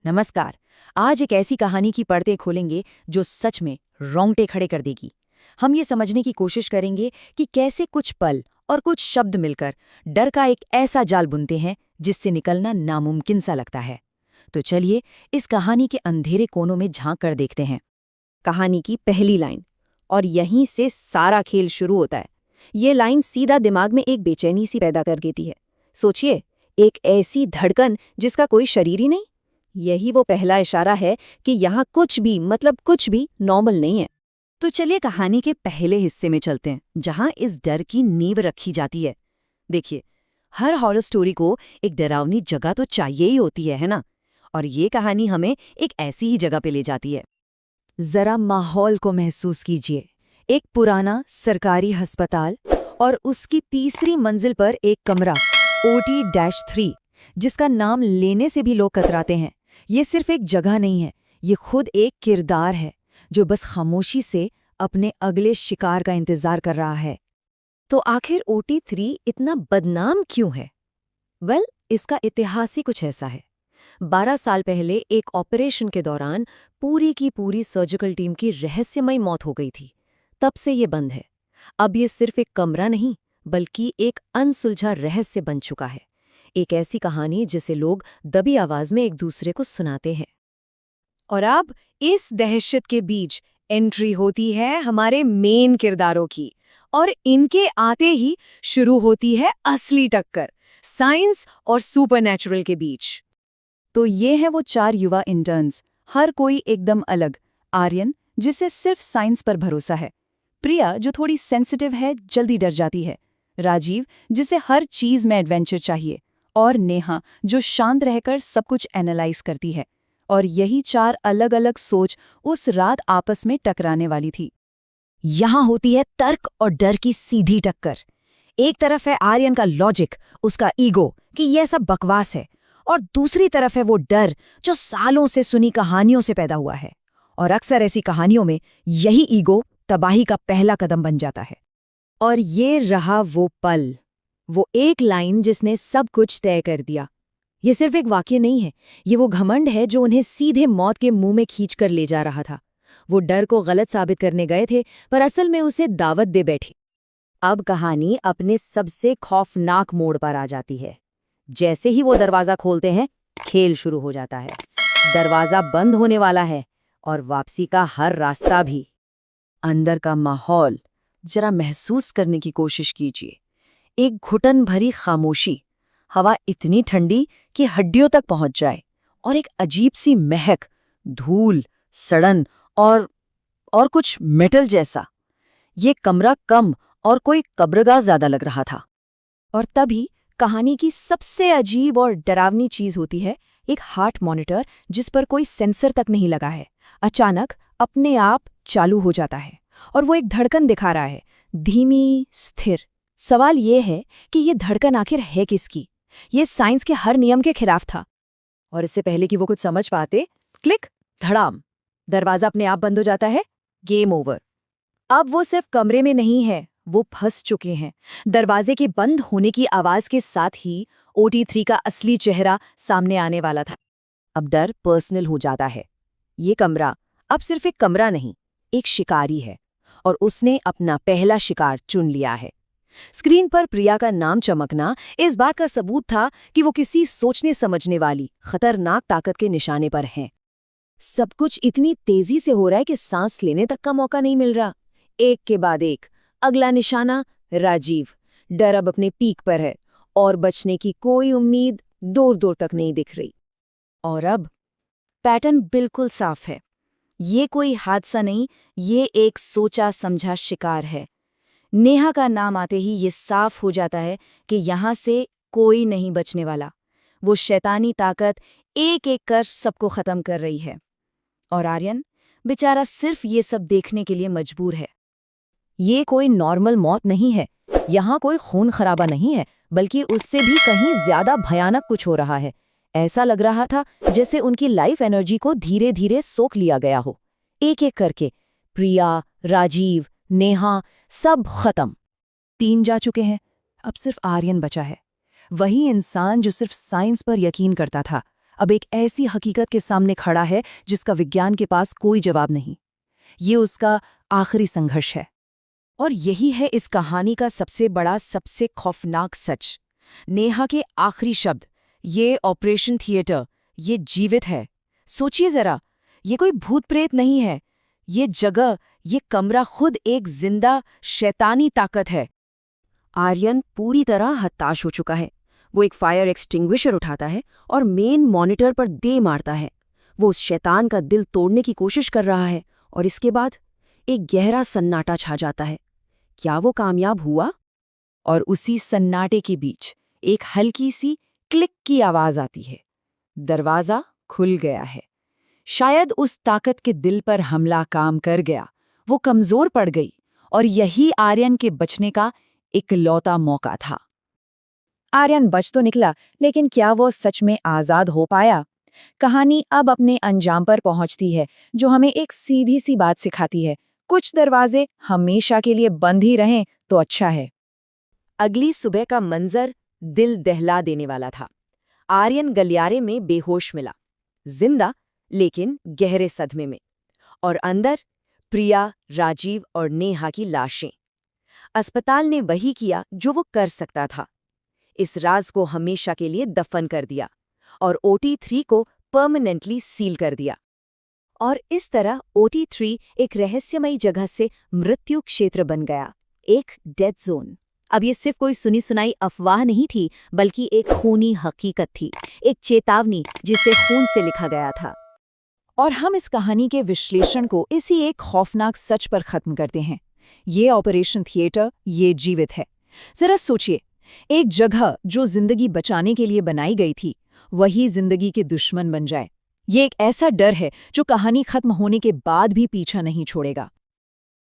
नमस्कार। आज एक ऐसी कहानी की पड़ते खोलेंगे जो सच में रोंगटे खड़े कर देगी। हम ये समझने की कोशिश करेंगे कि कैसे कुछ पल और कुछ शब्द मिलकर डर का एक ऐसा जाल बुनते हैं जिससे निकलना नामुमकिन सा लगता है। तो चलिए इस कहानी के अंधेरे कोनों में झांक कर देखते हैं। कहानी की पहली लाइन, और यहीं से सारा खेल शुरू होता है। ये लाइन सीधा दिमाग में एक बेचैनी सी पैदा कर देती है। सोचिए, एक ऐसी धड़कन जिसका कोई शरीर ही नहीं। यही वो पहला इशारा है कि यहाँ कुछ भी, मतलब कुछ भी नॉर्मल नहीं है। तो चलिए कहानी के पहले हिस्से में चलते हैं, जहाँ इस डर की नींव रखी जाती है। देखिए, हर हॉरर स्टोरी को एक डरावनी जगह तो चाहिए ही होती है ना? और ये कहानी हमें एक ऐसी ही जगह पे ले जाती है। जरा माहौल को महसूस कीजिए। एक पुराना सरकारी अस्पताल और उसकी तीसरी मंजिल पर एक कमरा, OT-3, जिसका नाम लेने से भी लोग कतराते हैं। ये सिर्फ एक जगह नहीं है, ये खुद एक किरदार है जो बस खामोशी से अपने अगले शिकार का इंतजार कर रहा है। तो आखिर OT-3 इतना बदनाम क्यों है? इसका इतिहास ही कुछ ऐसा है। 12 साल पहले एक ऑपरेशन के दौरान पूरी की पूरी सर्जिकल टीम की रहस्यमयी मौत हो गई थी। तब से ये बंद है। अब ये सिर्फ एक कमरा नहीं, बल्कि एक अनसुलझा रहस्य बन चुका है। एक ऐसी कहानी जिसे लोग दबी आवाज में एक दूसरे को सुनाते हैं। और अब इस दहशत के बीच एंट्री होती है हमारे मेन किरदारों की, और इनके आते ही शुरू होती है असली टक्कर, साइंस और सुपरनैचुरल के बीच। तो ये हैं वो 4 युवा इंटर्न्स, हर कोई एकदम अलग। आर्यन, जिसे सिर्फ साइंस पर भरोसा है। प्रिया, जो थोड़ी सेंसिटिव है, जल्दी डर जाती है। राजीव, जिसे हर चीज में एडवेंचर चाहिए। और नेहा, जो शांत रहकर सब कुछ एनालाइज करती है। और यही 4 अलग अलग सोच उस रात आपस में टकराने वाली थी। यहाँ होती है तर्क और डर की सीधी टक्कर। एक तरफ है आर्यन का लॉजिक, उसका ईगो कि यह सब बकवास है, और दूसरी तरफ है वो डर जो सालों से सुनी कहानियों से पैदा हुआ है। और अक्सर ऐसी कहानियों में यही ईगो तबाही का पहला कदम बन जाता है। और ये रहा वो पल, वो एक लाइन जिसने सब कुछ तय कर दिया। ये सिर्फ एक वाक्य नहीं है, ये वो घमंड है जो उन्हें सीधे मौत के मुंह में खींचकर ले जा रहा था। वो डर को गलत साबित करने गए थे, पर असल में उसे दावत दे बैठी। अब कहानी अपने सबसे खौफनाक मोड़ पर आ जाती है। जैसे ही वो दरवाजा खोलते हैं, खेल शुरू हो जाता है। दरवाजा बंद होने वाला है और वापसी का हर रास्ता भी। अंदर का माहौल जरा महसूस करने की कोशिश कीजिए। एक घुटन भरी खामोशी, हवा इतनी ठंडी कि हड्डियों तक पहुंच जाए, और एक अजीब सी महक, धूल, सड़न और कुछ मेटल जैसा। ये कमरा कम और कोई कब्रगाह ज्यादा लग रहा था। और तभी कहानी की सबसे अजीब और डरावनी चीज होती है, एक हार्ट मॉनिटर जिस पर कोई सेंसर तक नहीं लगा है, अचानक अपने आप चालू हो जाता है। और वो एक धड़कन दिखा रहा है, धीमी, स्थिर। सवाल ये है कि ये धड़कन आखिर है किसकी? ये साइंस के हर नियम के खिलाफ था। और इससे पहले कि वो कुछ समझ पाते, क्लिक, धड़ाम, दरवाजा अपने आप बंद हो जाता है। Game over. अब वो सिर्फ कमरे में नहीं है, वो फंस चुके हैं। दरवाजे के बंद होने की आवाज के साथ ही OT-3 का असली चेहरा सामने आने वाला था। अब डर पर्सनल हो जाता है। ये कमरा अब सिर्फ एक कमरा नहीं, एक शिकारी है, और उसने अपना पहला शिकार चुन लिया है। स्क्रीन पर प्रिया का नाम चमकना इस बात का सबूत था कि वो किसी सोचने समझने वाली खतरनाक ताकत के निशाने पर हैं। सब कुछ इतनी तेजी से हो रहा है कि सांस लेने तक का मौका नहीं मिल रहा। एक के बाद एक। अगला निशाना, राजीव। डर अब अपने पीक पर है, और बचने की कोई उम्मीद दूर दूर तक नहीं दिख रही। और अब पैटर्न बिल्कुल साफ है। ये कोई हादसा नहीं, ये एक सोचा समझा शिकार है। नेहा का नाम आते ही ये साफ हो जाता है कि यहाँ से कोई नहीं बचने वाला। वो शैतानी ताकत एक एक कर सबको खत्म कर रही है। और आर्यन बेचारा सिर्फ ये सब देखने के लिए मजबूर है। ये कोई नॉर्मल मौत नहीं है, यहाँ कोई खून खराबा नहीं है, बल्कि उससे भी कहीं ज्यादा भयानक कुछ हो रहा है। ऐसा लग रहा था जैसे उनकी लाइफ एनर्जी को धीरे धीरे सोख लिया गया हो। एक एक करके प्रिया, राजीव, नेहा, सब खत्म। 3 जा चुके हैं, अब सिर्फ आर्यन बचा है। वही इंसान जो सिर्फ साइंस पर यकीन करता था, अब एक ऐसी हकीकत के सामने खड़ा है जिसका विज्ञान के पास कोई जवाब नहीं। ये उसका आखिरी संघर्ष है। और यही है इस कहानी का सबसे बड़ा, सबसे खौफनाक सच। नेहा के आखिरी शब्द, ये ऑपरेशन थिएटर, ये जीवित है। सोचिए जरा, ये कोई भूत प्रेत नहीं है। ये जगह, ये कमरा खुद एक जिंदा शैतानी ताकत है। आर्यन पूरी तरह हताश हो चुका है। वो एक फायर एक्सटिंग्विशर उठाता है और मेन मॉनिटर पर दे मारता है। वो उस शैतान का दिल तोड़ने की कोशिश कर रहा है और इसके बाद एक गहरा सन्नाटा छा जाता है। क्या वो कामयाब हुआ? और उसी सन्नाटे के बीच एक हल्की सी क्लिक की आवाज आती है। दरवाजा खुल गया है। शायद उस ताकत के दिल पर हमला काम कर गया। वो कमजोर पड़ गई और यही आर्यन के बचने का इकलौता मौका था। आर्यन बच तो निकला, लेकिन क्या वो सच में आजाद हो पाया? कहानी अब अपने अंजाम पर पहुंचती है, जो हमें एक सीधी सी बात सिखाती है, कुछ दरवाजे हमेशा के लिए बंद ही रहें तो अच्छा है। अगली सुबह का मंजर दिल दहला देने वाला था। आर्यन गलियारे में बेहोश मिला, जिंदा लेकिन गहरे सदमे में। और अंदर प्रिया, राजीव और नेहा की लाशें। अस्पताल ने वही किया जो वो कर सकता था, इस राज को हमेशा के लिए दफन कर दिया और OT3 को परमानेंटली सील कर दिया। और इस तरह OT3 एक रहस्यमयी जगह से मृत्यु क्षेत्र बन गया, एक डेथ जोन। अब ये सिर्फ कोई सुनी सुनाई अफवाह नहीं थी, बल्कि एक खूनी हकीकत थी, एक चेतावनी जिसे खून से लिखा गया था। और हम इस कहानी के विश्लेषण को इसी एक खौफनाक सच पर खत्म करते हैं। ये ऑपरेशन थिएटर, ये जीवित है। जरा सोचिए, एक जगह जो जिंदगी बचाने के लिए बनाई गई थी, वही जिंदगी के दुश्मन बन जाए। ये एक ऐसा डर है जो कहानी खत्म होने के बाद भी पीछा नहीं छोड़ेगा।